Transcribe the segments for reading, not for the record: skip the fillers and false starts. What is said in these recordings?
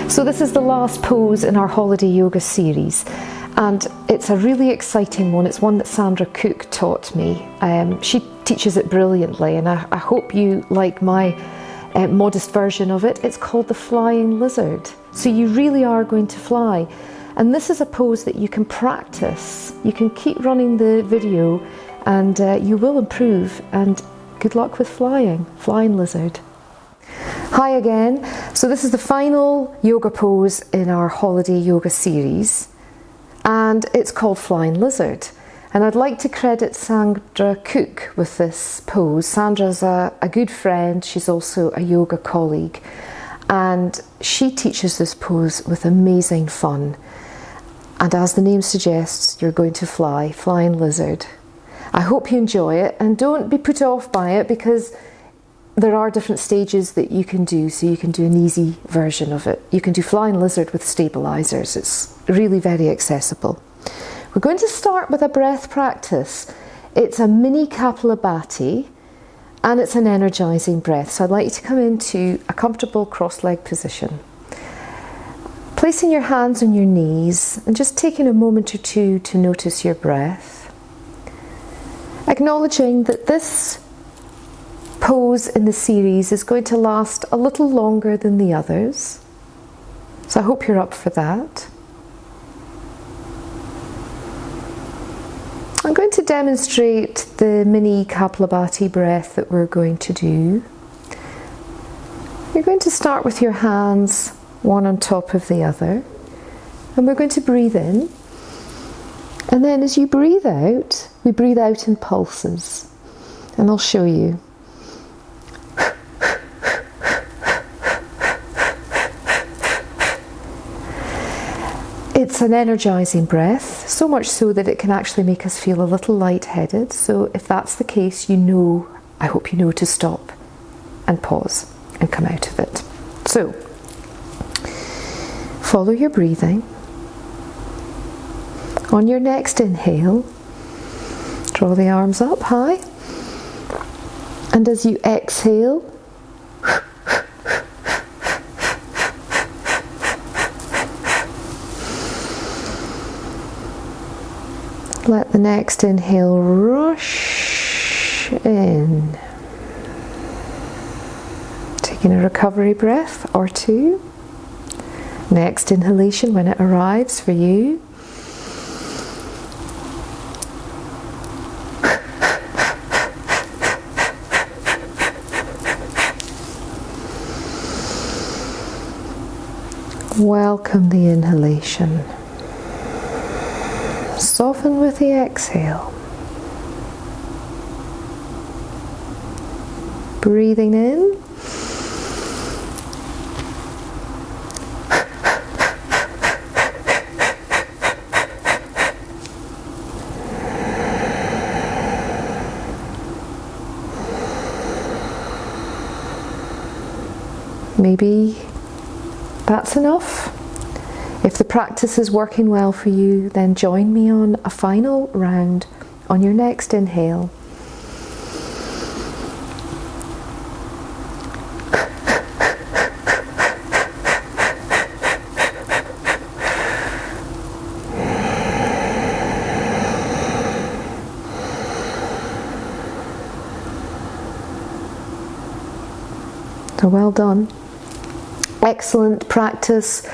So this is the last pose in our holiday yoga series, and it's a really exciting one. It's one that Sandra Cook taught me. She teaches it brilliantly, and I hope you like my modest version of it. It's called the flying lizard. So you really are going to fly. And this is a pose that you can practice. You can keep running the video and you will improve, and good luck with flying. Flying lizard. Hi again. So this is the final yoga pose in our holiday yoga series, and it's called Flying Lizard. And I'd like to credit Sandra Cook with this pose. Sandra's a good friend. She's also a yoga colleague, and she teaches this pose with amazing fun. And as the name suggests, you're going to fly, Flying Lizard. I hope you enjoy it, and don't be put off by it, because there are different stages that you can do, so you can do an easy version of it. You can do Flying Lizard with stabilizers. It's really very accessible. We're going to start with a breath practice. It's a mini Kapalabhati, and it's an energizing breath. So I'd like you to come into a comfortable cross-legged position. Placing your hands on your knees and just taking a moment or two to notice your breath. Acknowledging that this pose in the series is going to last a little longer than the others, so I hope you're up for that. I'm going to demonstrate the mini Kapalabhati breath that we're going to do. You're going to start with your hands one on top of the other, and we're going to breathe in, and then as you breathe out, we breathe out in pulses, and I'll show you. It's an energizing breath, so much so that it can actually make us feel a little lightheaded. So if that's the case, you know, I hope you know to stop and pause and come out of it. So follow your breathing. On your next inhale, draw the arms up high, and as you exhale, let the next inhale rush in. Taking a recovery breath or two. Next inhalation when it arrives for you. Welcome the inhalation. Soften with the exhale. Breathing in. Maybe that's enough. If the practice is working well for you, then join me on a final round on your next inhale. So well done. Excellent practice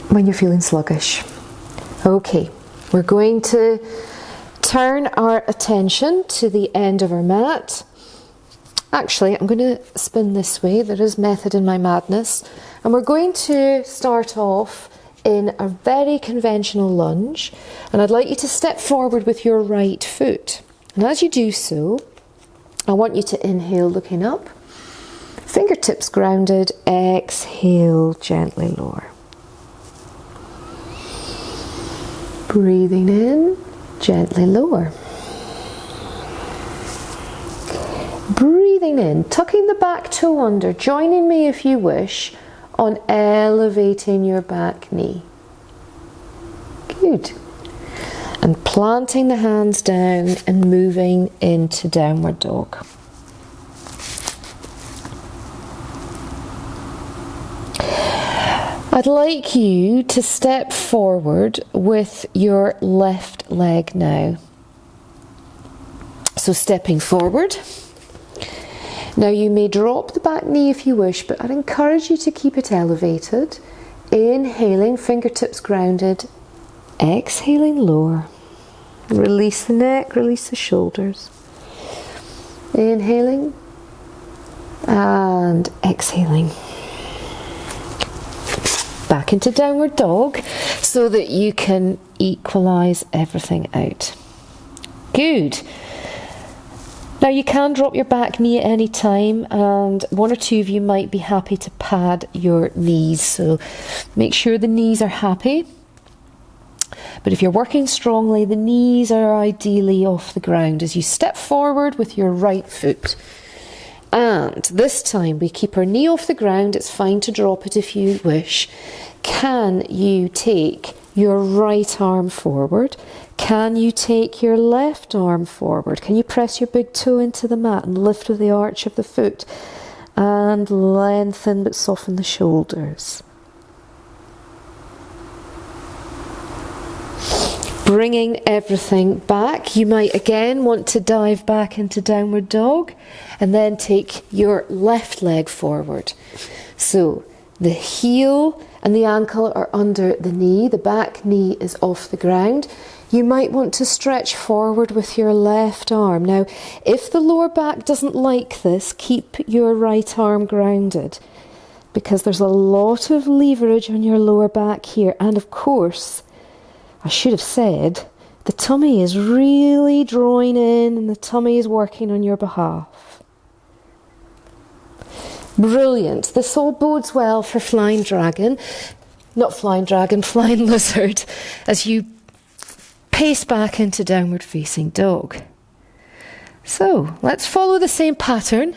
when you're feeling sluggish. Okay, we're going to turn our attention to the end of our mat. Actually, I'm going to spin this way. There is method in my madness. And we're going to start off in a very conventional lunge. And I'd like you to step forward with your right foot. And as you do so, I want you to inhale looking up. Fingertips grounded. Exhale, gently lower. Breathing in, gently lower. Breathing in, tucking the back toe under, joining me if you wish on elevating your back knee. Good. And planting the hands down and moving into downward dog. I'd like you to step forward with your left leg now. So stepping forward. Now you may drop the back knee if you wish, but I'd encourage you to keep it elevated. Inhaling, fingertips grounded. Exhaling, lower. Release the neck, release the shoulders. Inhaling and exhaling. Back into downward dog so that you can equalize everything out. Good. Now you can drop your back knee at any time, and one or two of you might be happy to pad your knees, so make sure the knees are happy. But if you're working strongly, the knees are ideally off the ground as you step forward with your right foot. And this time we keep our knee off the ground. It's fine to drop it if you wish. Can you take your right arm forward? Can you take your left arm forward? Can you press your big toe into the mat and lift with the arch of the foot? And lengthen but soften the shoulders. Bringing everything back. You might again want to dive back into downward dog and then take your left leg forward. So the heel and the ankle are under the knee. The back knee is off the ground. You might want to stretch forward with your left arm. Now, if the lower back doesn't like this, keep your right arm grounded because there's a lot of leverage on your lower back here. And of course, I should have said, the tummy is really drawing in and the tummy is working on your behalf. Brilliant. This all bodes well for flying dragon. Not flying dragon, flying lizard, as you pace back into downward facing dog. So let's follow the same pattern.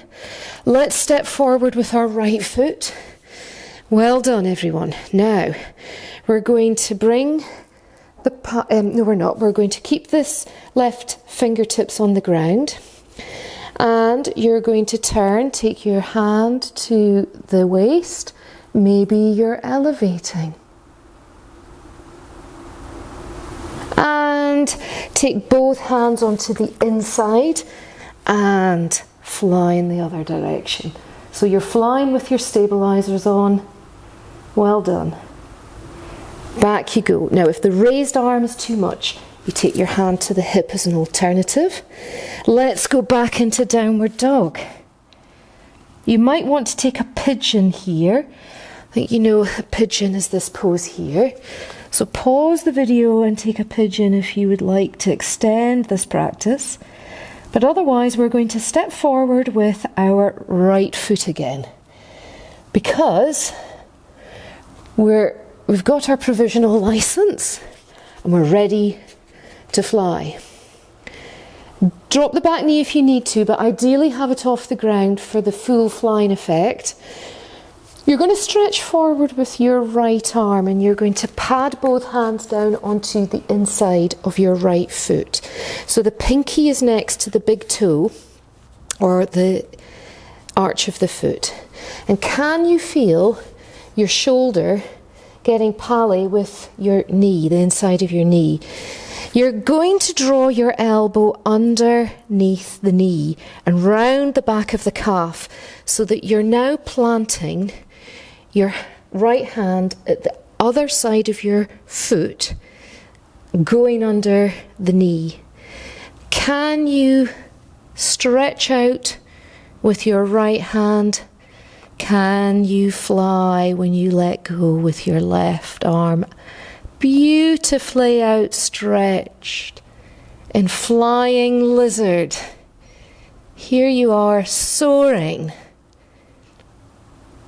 Let's step forward with our right foot. Well done, everyone. Now we're going to bring no, we're not. We're going to keep this left fingertips on the ground, and you're going to turn, take your hand to the waist. Maybe you're elevating. And take both hands onto the inside and fly in the other direction. So you're flying with your stabilizers on. Well done. Back you go. Now, if the raised arm is too much, you take your hand to the hip as an alternative. Let's go back into downward dog. You might want to take a pigeon here. I think you know a pigeon is this pose here. So pause the video and take a pigeon if you would like to extend this practice. But otherwise, we're going to step forward with our right foot again, because we've got our provisional license and we're ready to fly. Drop the back knee if you need to, but ideally have it off the ground for the full flying effect. You're going to stretch forward with your right arm and you're going to pad both hands down onto the inside of your right foot. So the pinky is next to the big toe or the arch of the foot. And can you feel your shoulder getting pally with your knee, the inside of your knee? You're going to draw your elbow underneath the knee and round the back of the calf so that you're now planting your right hand at the other side of your foot, going under the knee. Can you stretch out with your right hand? Can you fly when you let go with your left arm? Beautifully outstretched in flying lizard. Here you are soaring.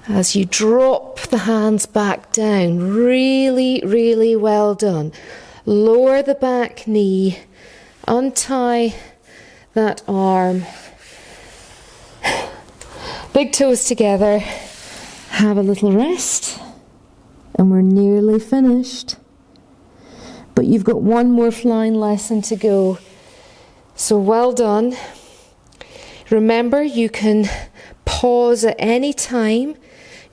As you drop the hands back down, really, really well done. Lower the back knee, untie that arm. Big toes together, have a little rest, and we're nearly finished. But you've got one more flying lesson to go. So well done. Remember, you can pause at any time.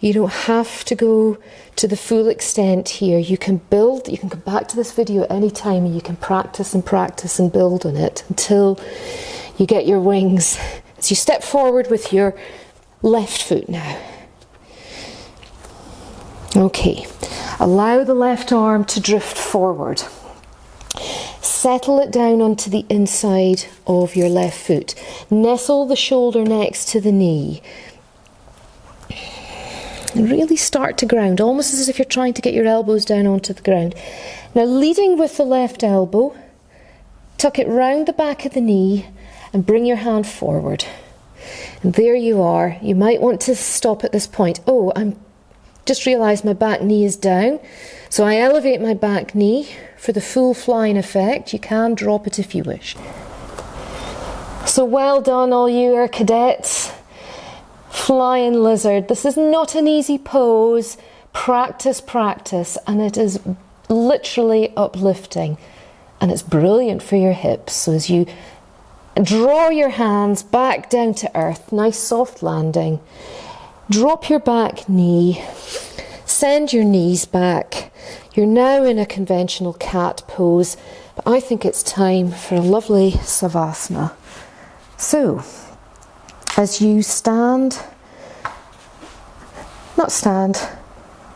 You don't have to go to the full extent here. You can build, you can come back to this video at any time and you can practice and practice and build on it until you get your wings. As you step forward with your left foot now. Okay, allow the left arm to drift forward. Settle it down onto the inside of your left foot. Nestle the shoulder next to the knee. And really start to ground, almost as if you're trying to get your elbows down onto the ground. Now leading with the left elbow, tuck it round the back of the knee and bring your hand forward. And there you are. You might want to stop at this point. Oh, I'm just realised my back knee is down. So I elevate my back knee for the full flying effect. You can drop it if you wish. So well done all you Air Cadets. Flying lizard. This is not an easy pose. Practice, practice, and it is literally uplifting. And it's brilliant for your hips. So as you draw your hands back down to earth, nice soft landing. Drop your back knee, send your knees back. You're now in a conventional cat pose, but I think it's time for a lovely Savasana. So, as you stand, not stand,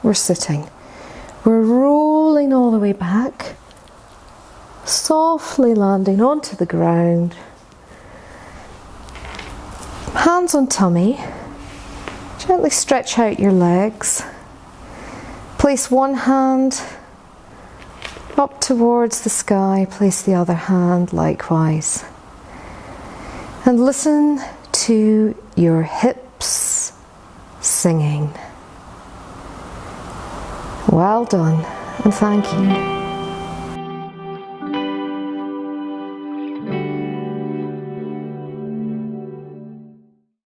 we're sitting. We're rolling all the way back, softly landing onto the ground. Hands on tummy. Gently stretch out your legs. Place one hand up towards the sky, place the other hand likewise. And listen to your hips singing. Well done, and thank you.